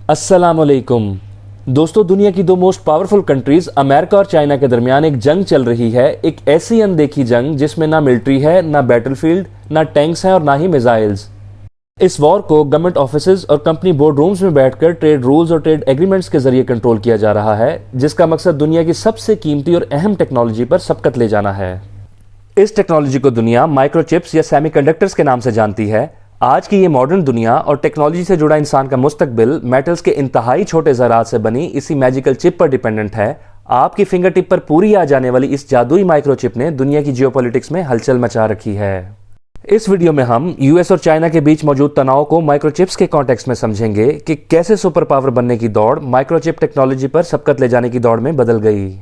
अस्सलामुअलैकुम दोस्तों, दुनिया की दो मोस्ट पावरफुल कंट्रीज अमेरिका और चाइना के दरमियान एक जंग चल रही है। एक ऐसी अनदेखी जंग जिसमें ना मिलिट्री है, ना बैटलफील्ड, ना टैंक्स हैं और ना ही मिसाइल्स। इस वॉर को गवर्नमेंट ऑफिसेज और कंपनी बोर्ड रूम्स में बैठकर ट्रेड रूल्स और ट्रेड एग्रीमेंट्स के जरिए कंट्रोल किया जा रहा है, जिसका मकसद दुनिया की सबसे कीमती और अहम टेक्नोलॉजी पर सबकत ले जाना है। इस टेक्नोलॉजी को दुनिया माइक्रोचिप्स या सेमीकंडक्टर्स के नाम से जानती है। आज की ये मॉडर्न दुनिया और टेक्नोलॉजी से जुड़ा इंसान का मुस्तकबिल मेटल्स के इंतहाई छोटे ज़रात से बनी इसी मैजिकल चिप पर डिपेंडेंट है। आपकी फिंगर टिप पर पूरी आ जाने वाली इस जादुई माइक्रोचिप ने दुनिया की जियोपॉलिटिक्स में हलचल मचा रखी है। इस वीडियो में हम यूएस और चाइना के बीच मौजूद तनाव को माइक्रोचिप्स के कॉन्टेक्स्ट में समझेंगे कि कैसे सुपर पावर बनने की दौड़ माइक्रोचिप टेक्नोलॉजी पर सबकत ले जाने की दौड़ में बदल गई।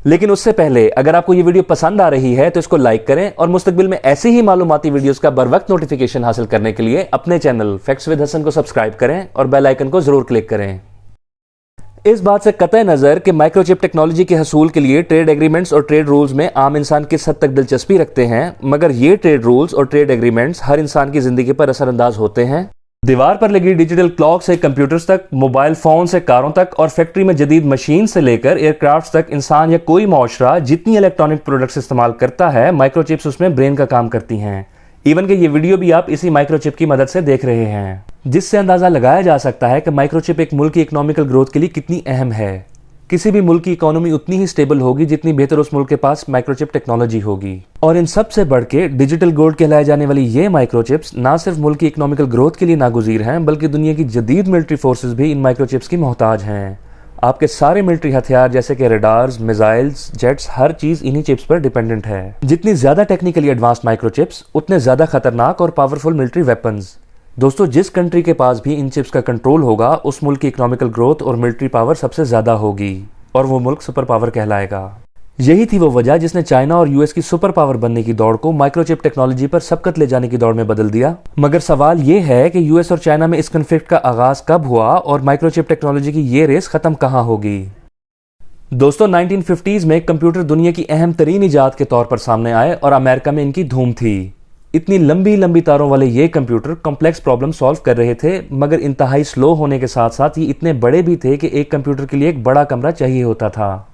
लेकिन उससे पहले अगर आपको ये वीडियो पसंद आ रही है तो इसको लाइक करें और मुस्तकबिल में ऐसी ही मालूमाती वीडियोस का बर वक्त नोटिफिकेशन हासिल करने के लिए अपने चैनल फैक्ट्स विद हसन को सब्सक्राइब करें और बेल आइकन को जरूर क्लिक करें। इस बात से कतई नजर कि माइक्रोचिप टेक्नोलॉजी के हसूल के लिए ट्रेड एग्रीमेंट्स और ट्रेड रूल्स में आम इंसान किस हद तक दिलचस्पी रखते हैं, मगर ये ट्रेड रूल्स और ट्रेड एग्रीमेंट्स हर इंसान की जिंदगी पर असरअंदाज होते हैं। दीवार पर लगी डिजिटल क्लॉक से कंप्यूटर्स तक, मोबाइल फोन से कारों तक और फैक्ट्री में जदीद मशीन से लेकर एयरक्राफ्ट तक इंसान या कोई माशरा जितनी इलेक्ट्रॉनिक प्रोडक्ट्स इस्तेमाल करता है, माइक्रोचिप्स उसमें ब्रेन का काम करती हैं। इवन कि ये वीडियो भी आप इसी माइक्रोचिप की मदद से देख रहे हैं, जिससे अंदाजा लगाया जा सकता है कि माइक्रोचिप एक मुल्क की इकोनॉमिकल ग्रोथ के लिए कितनी अहम है। किसी भी मुल्क की इकोनॉमी उतनी ही स्टेबल होगी जितनी बेहतर उस मुल्क के पास माइक्रोचिप टेक्नोलॉजी होगी। और इन सबसे बढ़ के डिजिटल गोल्ड कहलाए जाने वाली ये माइक्रोचिप्स ना सिर्फ मुल्क की इकोनॉमिकल ग्रोथ के लिए नागुज़ीर हैं, बल्कि दुनिया की जदीद मिलिट्री फोर्सेस भी इन माइक्रोचिप्स की मोहताज हैं। आपके सारे मिलिट्री हथियार जैसे कि रडार्स, मिसाइल्स, जेट्स, हर चीज इन्हीं चिप्स पर डिपेंडेंट है। जितनी ज्यादा टेक्निकली एडवांस्ड माइक्रोचिप्स, उतने ज्यादा खतरनाक और पावरफुल मिलिट्री वेपन्स। दोस्तों, जिस कंट्री के पास भी इन चिप्स का कंट्रोल होगा, उस मुल्क की इकोनॉमिकल ग्रोथ और मिलिट्री पावर सबसे ज्यादा होगी और वो मुल्क सुपर पावर कहलाएगा। यही थी वो वजह जिसने चाइना और यूएस की सुपर पावर बनने की दौड़ को माइक्रोचिप टेक्नोलॉजी पर सबकत ले जाने की दौड़ में बदल दिया। मगर सवाल ये है कि यूएस और चाइना में इस कन्फ्लिक्ट का आगाज कब हुआ और माइक्रोचिप टेक्नोलॉजी की ये रेस खत्म कहां होगी। दोस्तों, 1950s में कंप्यूटर दुनिया की अहम तरीन इजाद के तौर पर सामने आए और अमेरिका में इनकी धूम थी। इतनी लंबी लंबी तारों वाले ये कंप्यूटर कॉम्प्लेक्स प्रॉब्लम सॉल्व कर रहे थे, मगर इंतहाई स्लो होने के साथ साथ ये इतने बड़े भी थे कि एक कंप्यूटर के लिए एक बड़ा कमरा चाहिए होता था।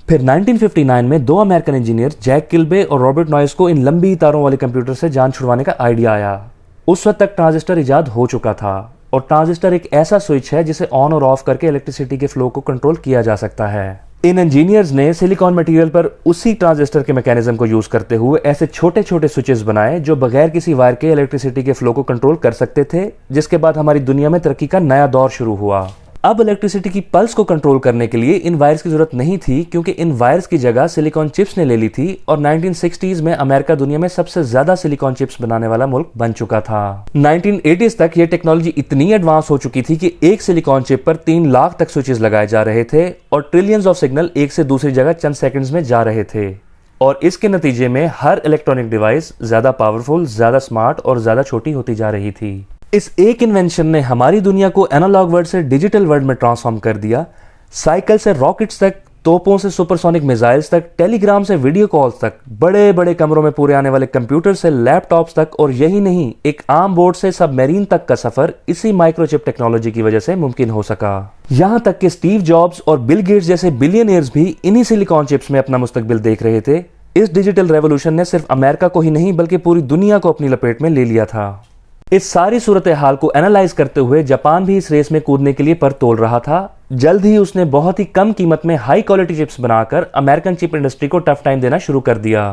फिर 1959 में दो अमेरिकन इंजीनियर जैक किल्बे और रॉबर्ट नॉइस को इन लंबी तारों वाले कंप्यूटर से जान छुड़वाने का आइडिया आया। उस वक्त तक ट्रांजिस्टर इजाद हो चुका था और ट्रांजिस्टर एक ऐसा स्विच है जिसे ऑन और ऑफ करके इलेक्ट्रिसिटी के फ्लो को कंट्रोल किया जा सकता है। इन इंजीनियर्स ने सिलिकॉन मटेरियल पर उसी ट्रांजिस्टर के मैकेनिज्म को यूज करते हुए ऐसे छोटे छोटे स्विचेस बनाए जो बगैर किसी वायर के इलेक्ट्रिसिटी के फ्लो को कंट्रोल कर सकते थे, जिसके बाद हमारी दुनिया में तरक्की का नया दौर शुरू हुआ। अब इलेक्ट्रिसिटी की पल्स को कंट्रोल करने के लिए इन वायर्स की जरूरत नहीं थी, क्योंकि इन वायर्स की जगह सिलिकॉन चिप्स ने ले ली थी और 1960s में अमेरिका दुनिया में सबसे ज्यादा सिलिकॉन चिप्स बनाने वाला मुल्क बन चुका था। 1980s तक यह टेक्नोलॉजी इतनी एडवांस हो चुकी थी कि एक सिलिकॉन चिप पर 3 लाख तक स्विचेस लगाए जा रहे थे और ट्रिलियंस ऑफ सिग्नल एक से दूसरी जगह चंद सेकंड्स में जा रहे थे। और इसके नतीजे में हर इलेक्ट्रॉनिक डिवाइस ज्यादा पावरफुल, ज्यादा स्मार्ट और ज्यादा छोटी होती जा रही थी। इस एक इन्वेंशन ने हमारी दुनिया को एनालॉग वर्ल्ड से डिजिटल वर्ल्ड में ट्रांसफॉर्म कर दिया। साइकिल से रॉकेट्स तक, तोपों से सुपरसोनिक मिसाइल्स तक, टेलीग्राम से वीडियो कॉल्स तक, बड़े बड़े कमरों में पूरे आने वाले कंप्यूटर से लैपटॉप्स तक, और यही नहीं, एक आम बोर्ड से सबमरीन तक का सफर इसी माइक्रोचिप टेक्नोलॉजी की वजह से मुमकिन हो सका। यहां तक कि स्टीव जॉब्स और बिल गेट्स जैसे बिलियनियर्स भी इन्हीं सिलिकॉन चिप्स में अपना मुस्तकबिल देख रहे थे। इस डिजिटल रेवोल्यूशन ने सिर्फ अमेरिका को ही नहीं बल्कि पूरी दुनिया को अपनी लपेट में ले लिया था। इस सारी सूरत हाल को एनालाइज करते हुए जापान भी इस रेस में कूदने के लिए पर तोल रहा था। जल्द ही उसने बहुत ही कम कीमत में हाई क्वालिटी चिप्स बनाकर अमेरिकन चिप इंडस्ट्री को टफ टाइम देना शुरू कर दिया।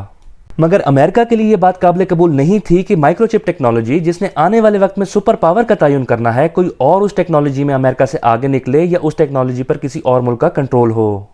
मगर अमेरिका के लिए यह बात काबिल कबूल नहीं थी कि माइक्रोचिप टेक्नोलॉजी, जिसने आने वाले वक्त में सुपर पावर का तयन करना है, कोई और उस टेक्नोलॉजी में अमेरिका से आगे निकले या उस टेक्नोलॉजी पर किसी और मुल्क का कंट्रोल हो।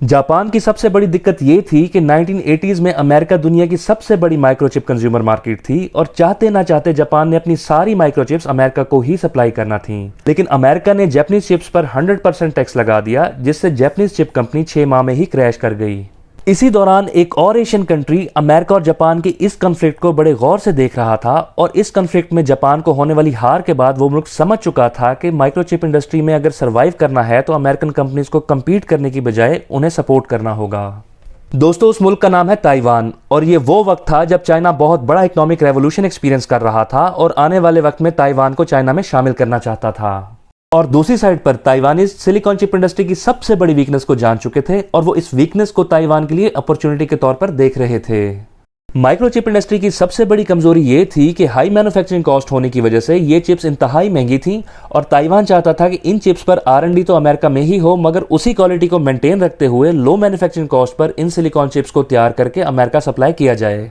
जापान की सबसे बड़ी दिक्कत यह थी कि 1980s में अमेरिका दुनिया की सबसे बड़ी माइक्रोचिप कंज्यूमर मार्केट थी और चाहते ना चाहते जापान ने अपनी सारी माइक्रोचिप्स अमेरिका को ही सप्लाई करना थी। लेकिन अमेरिका ने जापानीज चिप्स पर 100% टैक्स लगा दिया, जिससे जापानीज चिप कंपनी 6 माह में ही क्रैश कर गई। इसी दौरान एक और एशियन कंट्री अमेरिका और जापान के इस कन्फ्लिक्ट को बड़े गौर से देख रहा था और इस कन्फ्लिक्ट में जापान को होने वाली हार के बाद वो मुल्क समझ चुका था कि माइक्रोचिप इंडस्ट्री में अगर सरवाइव करना है तो अमेरिकन कंपनीज को कम्पीट करने की बजाय उन्हें सपोर्ट करना होगा। दोस्तों, उस मुल्क का नाम है ताइवान और ये वो वक्त था जब चाइना बहुत बड़ा इकोनॉमिक रेवोल्यूशन एक्सपीरियंस कर रहा था और आने वाले वक्त में ताइवान को चाइना में शामिल करना चाहता था। और दूसरी साइड पर ताइवानीज सिलिकॉन चिप इंडस्ट्री की सबसे बड़ी वीकनेस को जान चुके थे और वो इस वीकनेस को ताइवान के लिए अपॉर्चुनिटी के तौर पर देख रहे थे। माइक्रोचिप इंडस्ट्री की सबसे बड़ी कमजोरी ये थी कि हाई मैन्युफैक्चरिंग कॉस्ट होने की वजह से ये चिप्स इंतहाई महंगी थीं और ताइवान चाहता था कि इन चिप्स पर R&D तो अमेरिका में ही हो, मगर उसी क्वालिटी को मेंटेन रखते हुए लो मैन्युफैक्चरिंग कॉस्ट पर इन सिलिकॉन चिप्स को तैयार करके अमेरिका सप्लाई किया जाए,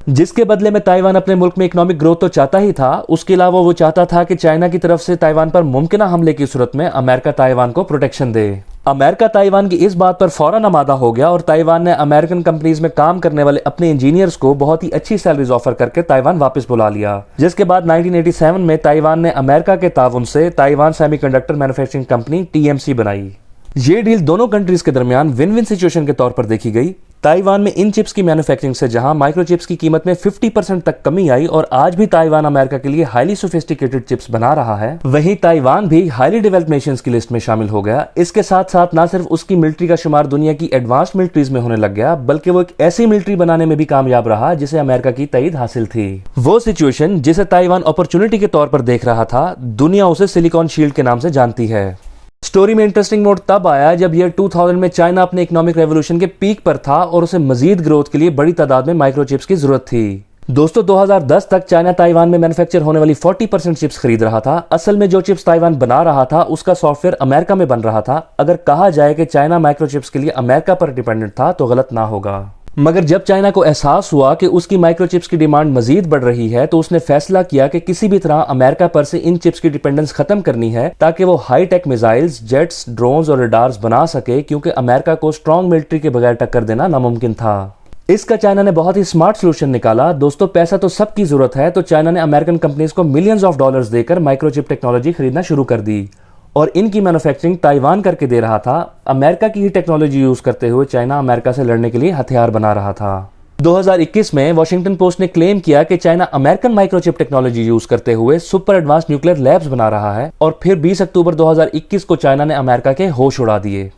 जिसके बदले में ताइवान अपने मुल्क में इकोनॉमिक ग्रोथ तो चाहता ही था, उसके अलावा वो चाहता था कि चाइना की तरफ से ताइवान पर मुमकिन हमले की सूरत में अमेरिका ताइवान को प्रोटेक्शन दे। अमेरिका ताइवान की इस बात पर फौरन आमादा हो गया और ताइवान ने अमेरिकन कंपनीज में काम करने वाले अपने इंजीनियर्स को बहुत ही अच्छी सैलरीज ऑफर करके ताइवान वापस बुला लिया, जिसके बाद 1987 में ताइवान ने अमेरिका के ताउन से Taiwan semiconductor manufacturing company TMC बनाई। ये डील दोनों कंट्रीज के दरमियान विन विन सिचुएशन के तौर पर देखी गई। ताइवान में इन चिप्स की मैन्युफैक्चरिंग से जहां माइक्रोचिप्स की कीमत में 50% तक कमी आई और आज भी ताइवान अमेरिका के लिए हाईली सोफिस्टिकेटेड चिप्स बना रहा है, वहीं ताइवान भी हाईली डेवलप्ड नेशंस की लिस्ट में शामिल हो गया। इसके साथ साथ न सिर्फ उसकी मिलिट्री का शुमार दुनिया की एडवांस्ड मिलिट्रीज में होने लग गया, बल्कि वो एक ऐसी मिलिट्री बनाने में भी कामयाब रहा जिसे अमेरिका की तईद हासिल थी। वो सिचुएशन जिसे ताइवान अपॉर्चुनिटी के तौर पर देख रहा था, दुनिया उसे सिलिकॉन शील्ड के नाम से जानती है। स्टोरी में इंटरेस्टिंग मोड तब आया जब ईयर 2000 में चाइना अपने इकोनॉमिक रेवोल्यूशन के पीक पर था और उसे मजीद ग्रोथ के लिए बड़ी तादाद में माइक्रोचिप्स की जरूरत थी। दोस्तों 2010 तक चाइना ताइवान में मैन्युफैक्चर होने वाली 40% चिप्स खरीद रहा था। असल में जो चिप्स ताइवान बना रहा था उसका सॉफ्टवेयर अमेरिका में बन रहा था। अगर कहा जाए कि चाइना माइक्रोचिप्स के लिए अमेरिका पर डिपेंडेंट था तो गलत ना होगा, मगर जब चाइना को एहसास हुआ कि उसकी माइक्रोचिप्स की डिमांड मजीद बढ़ रही है तो उसने फैसला किया कि किसी भी तरह अमेरिका पर से इन चिप्स की डिपेंडेंस खत्म करनी है ताकि वो high tech missiles, jets, drones और रडार्स बना सके, क्योंकि अमेरिका को स्ट्रॉन्ग मिलिट्री के बगैर टक्कर देना नामुमकिन था। इसका चाइना ने बहुत ही स्मार्ट सोल्यूशन निकाला। दोस्तों पैसा तो सबकी जरूरत है, तो चाइना ने अमेरिकन कंपनीज को मिलियंस ऑफ डॉलर्स देकर माइक्रोचिप टेक्नोलॉजी खरीदना शुरू कर दी और इनकी मैन्युफैक्चरिंग ताइवान करके दे रहा था। अमेरिका की ही टेक्नोलॉजी यूज करते हुए चाइना अमेरिका से लड़ने के लिए हथियार बना रहा था। 2021 में वॉशिंगटन पोस्ट ने क्लेम किया कि China American microchip technology use करते हुए सुपर एडवांस न्यूक्लियर लैब्स बना रहा है और फिर 20 अक्टूबर 2021 को चाइना ने अमेरिका के होश उड़ा दिए।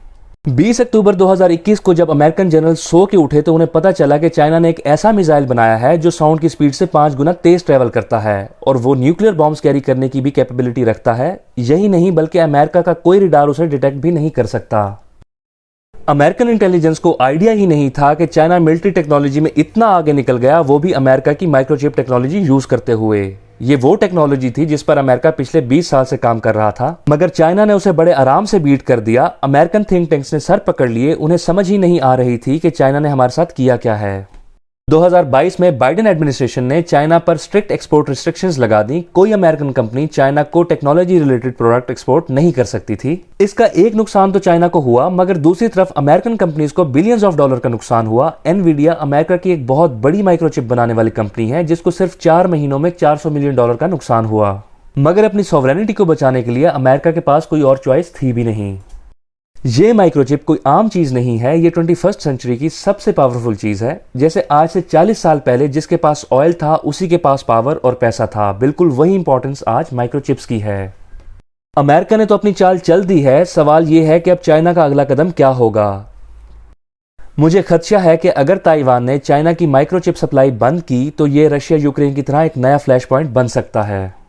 20 अक्टूबर 2021 को जब अमेरिकन जनरल सो के उठे तो उन्हें पता चला कि चाइना ने एक ऐसा मिसाइल बनाया है जो साउंड की स्पीड से 5 गुना तेज ट्रेवल करता है और वो न्यूक्लियर बॉम्ब्स कैरी करने की भी कैपेबिलिटी रखता है। यही नहीं बल्कि अमेरिका का कोई रडार उसे डिटेक्ट भी नहीं कर सकता। अमेरिकन इंटेलिजेंस को आइडिया ही नहीं था कि चाइना मिलिट्री टेक्नोलॉजी में इतना आगे निकल गया, वो भी अमेरिका की माइक्रोचिप टेक्नोलॉजी यूज करते हुए। ये वो टेक्नोलॉजी थी जिस पर अमेरिका पिछले 20 साल से काम कर रहा था, मगर चाइना ने उसे बड़े आराम से बीट कर दिया। अमेरिकन थिंक टैंक्स ने सर पकड़ लिए, उन्हें समझ ही नहीं आ रही थी कि चाइना ने हमारे साथ किया क्या है। 2022 में बाइडेन एडमिनिस्ट्रेशन ने चाइना पर स्ट्रिक्ट एक्सपोर्ट रिस्ट्रिक्शंस लगा दी। कोई अमेरिकन कंपनी चाइना को टेक्नोलॉजी रिलेटेड प्रोडक्ट एक्सपोर्ट नहीं कर सकती थी। इसका एक नुकसान तो चाइना को हुआ, मगर दूसरी तरफ अमेरिकन कंपनीज को बिलियंस ऑफ डॉलर का नुकसान हुआ। एनवीडिया अमेरिका की एक बहुत बड़ी माइक्रोचिप बनाने वाली कंपनी है जिसको सिर्फ 4 महीनों में $400 मिलियन का नुकसान हुआ, मगर अपनी सॉवरेनिटी को बचाने के लिए अमेरिका के पास कोई और चॉइस थी भी नहीं। ये माइक्रोचिप कोई आम चीज नहीं है, ये 21st सेंचुरी की सबसे पावरफुल चीज है। जैसे आज से 40 साल पहले जिसके पास ऑयल था उसी के पास पावर और पैसा था, बिल्कुल वही इंपॉर्टेंस आज माइक्रोचिप्स की है। अमेरिका ने तो अपनी चाल चल दी है, सवाल ये है कि अब चाइना का अगला कदम क्या होगा। मुझे खदशा है कि अगर ताइवान ने चाइना की माइक्रोचिप सप्लाई बंद की तो ये रशिया यूक्रेन की तरह एक नया फ्लैश पॉइंट बन सकता है।